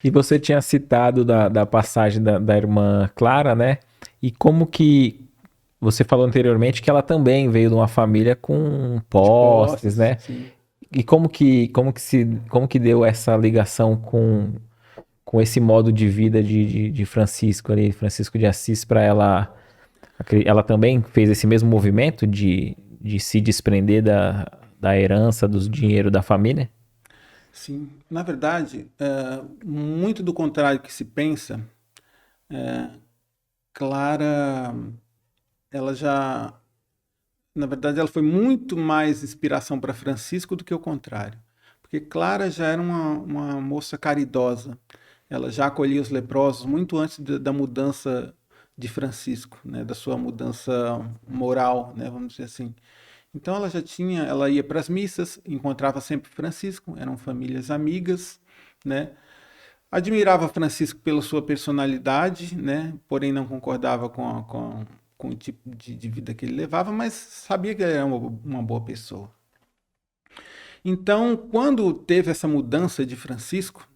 E você tinha citado da passagem da irmã Clara, né? E como que você falou anteriormente que ela também veio de uma família com De posses, posses, né? sim. E como que deu essa ligação com esse modo de vida de Francisco ali, Francisco de Assis, para ela? Ela também fez esse mesmo movimento de se desprender da herança, dos dinheiro da família? Sim. Na verdade, muito do contrário que se pensa, Clara, ela já, na verdade, ela foi muito mais inspiração para Francisco do que o contrário. Porque Clara já era uma moça caridosa. Ela já acolhia os leprosos muito antes da mudança de Francisco, né, da sua mudança moral, né, vamos dizer assim. Então ela ia para as missas, encontrava sempre Francisco, eram famílias amigas, né? Admirava Francisco pela sua personalidade, né? Porém não concordava com o tipo de vida que ele levava, mas sabia que ele era uma boa pessoa. Então, quando teve essa mudança de Francisco,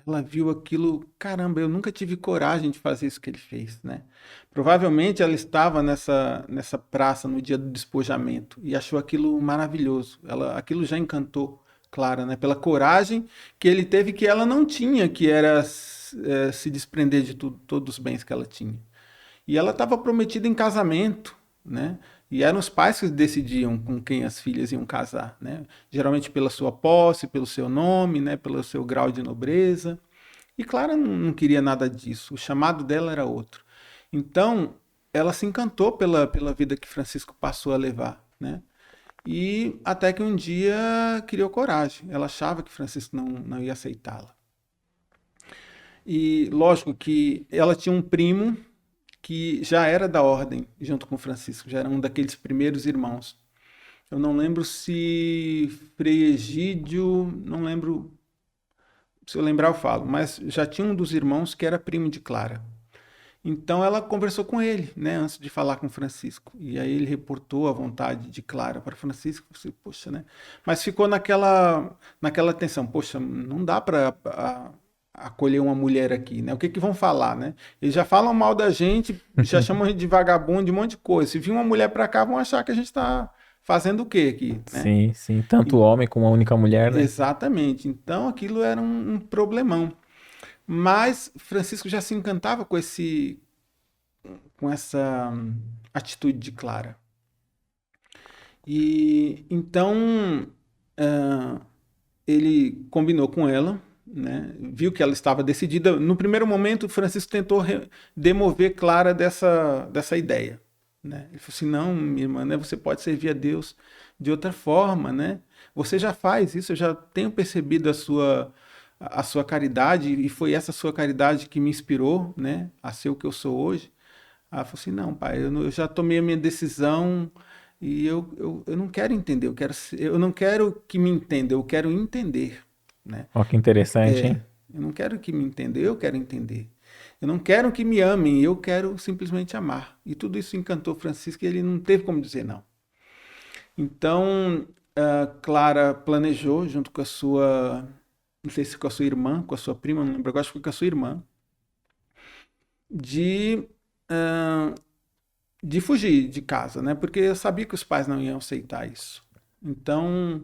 ela viu aquilo, caramba, eu nunca tive coragem de fazer isso que ele fez, né? Provavelmente ela estava nessa praça no dia do despojamento e achou aquilo maravilhoso. Aquilo já encantou Clara, né? Pela coragem que ele teve que ela não tinha, que era se desprender de tudo, todos os bens que ela tinha. E ela estava prometida em casamento, né? E eram os pais que decidiam com quem as filhas iam casar, né? Geralmente pela sua posse, pelo seu nome, né? Pelo seu grau de nobreza. E Clara não queria nada disso. O chamado dela era outro. Então, ela se encantou pela vida que Francisco passou a levar, né? E até que um dia criou coragem. Ela achava que Francisco não ia aceitá-la. E lógico que ela tinha um primo que já era da ordem, junto com Francisco, já era um daqueles primeiros irmãos. Eu não lembro se Frei Egídio, não lembro, se eu lembrar eu falo, mas já tinha um dos irmãos que era primo de Clara. Então ela conversou com ele, né, antes de falar com Francisco. E aí ele reportou a vontade de Clara para Francisco. Você, poxa, né? Mas ficou naquela tensão. Poxa, não dá para acolher uma mulher aqui, né? O que vão falar, né? Eles já falam mal da gente, já chamam a gente de vagabundo, de um monte de coisa. Se vir uma mulher para cá, vão achar que a gente está fazendo o quê aqui, né? Sim, sim. Tanto E- homem como uma única mulher, né? exatamente. Então aquilo era um problemão. Mas Francisco já se encantava com essa atitude de Clara. E então ah, ele combinou com ela, né? Viu que ela estava decidida. No primeiro momento, Francisco tentou demover Clara dessa ideia. Né? Ele falou assim: não, minha irmã, né? Você pode servir a Deus de outra forma, né? Você já faz isso, eu já tenho percebido a sua caridade, e foi essa sua caridade que me inspirou, né, a ser o que eu sou hoje. Ela falou assim: não, pai, eu já tomei a minha decisão e eu não quero entender, eu não quero que me entenda, eu quero entender, né? Ó, que interessante, É, hein? eu não quero que me entenda, eu quero entender. Eu não quero que me amem, eu quero simplesmente amar. E tudo isso encantou Francisco e ele não teve como dizer não. Então, Clara planejou, junto com a sua, não sei se com a sua irmã, com a sua prima, não lembro, agora acho que foi com a sua irmã, de ah, de fugir de casa, né? Porque eu sabia que os pais não iam aceitar isso. Então,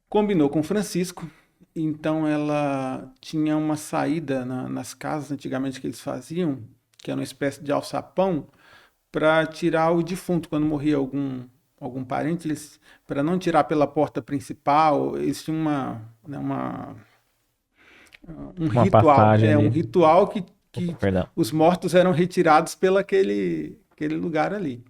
combinou com Francisco. Então, ela tinha uma saída nas casas antigamente que eles faziam, que era uma espécie de alçapão, para tirar o defunto quando morria algum parente, eles para não tirar pela porta principal, eles tinham um Uma ritual, passagem um ali. ritual Opa, que perdão. os mortos eram retirados pelo aquele lugar ali.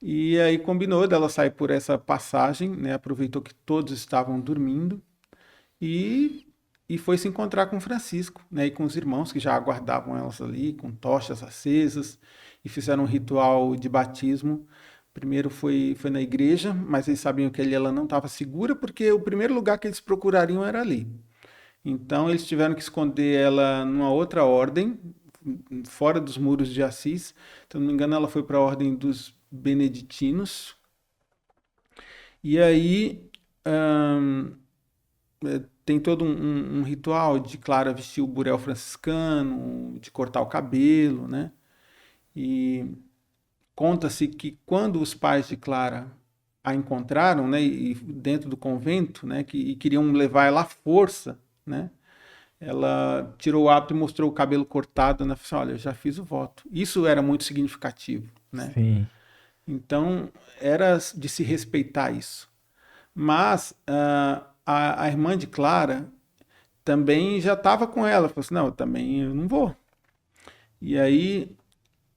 E aí combinou dela sair por essa passagem, né? Aproveitou que todos estavam dormindo e, e foi se encontrar com Francisco, né? E com os irmãos que já aguardavam elas ali, com tochas acesas, e fizeram um ritual de batismo. Primeiro foi na igreja, mas eles sabiam que ali ela não estava segura, porque o primeiro lugar que eles procurariam era ali. Então eles tiveram que esconder ela numa outra ordem, fora dos muros de Assis. Se eu não me engano, ela foi para a ordem dos beneditinos. E aí, hum, tem todo um ritual de Clara vestir o burel franciscano, de cortar o cabelo, né? E conta-se que quando os pais de Clara a encontraram, né, e dentro do convento, né, e queriam levar ela à força, né? Ela tirou o hábito e mostrou o cabelo cortado, né? Falou assim, olha, eu já fiz o voto. Isso era muito significativo, né? Sim. Então, era de se respeitar isso. Mas a irmã de Clara também já estava com ela. Falou assim, não, eu não vou. E aí,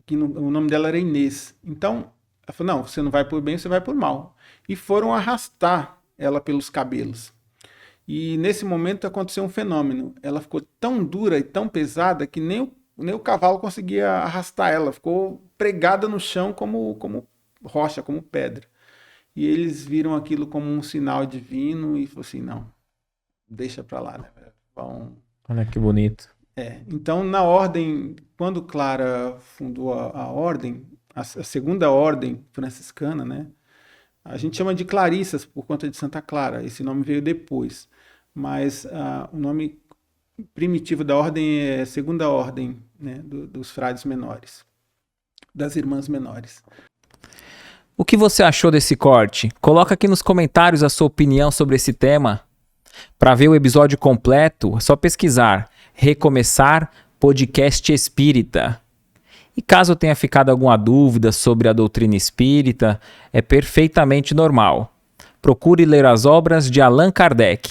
o nome dela era Inês. Então, ela falou, não, você não vai por bem, você vai por mal. E foram arrastar ela pelos cabelos. E nesse momento aconteceu um fenômeno. Ela ficou tão dura e tão pesada que nem o cavalo conseguia arrastar ela. Ficou pregada no chão como rocha, como pedra. E eles viram aquilo como um sinal divino e falaram assim, não, deixa pra lá, né? Olha que bonito. Então, na ordem, quando Clara fundou a ordem, a segunda ordem franciscana, né? A gente chama de Clarissas por conta de Santa Clara. Esse nome veio depois. Mas o nome primitivo da ordem é Segunda Ordem, né? Dos frades menores, das irmãs menores. O que você achou desse corte? Coloca aqui nos comentários a sua opinião sobre esse tema. Para ver o episódio completo, é só pesquisar Recomeçar Podcast Espírita. E caso tenha ficado alguma dúvida sobre a doutrina espírita, é perfeitamente normal. Procure ler as obras de Allan Kardec.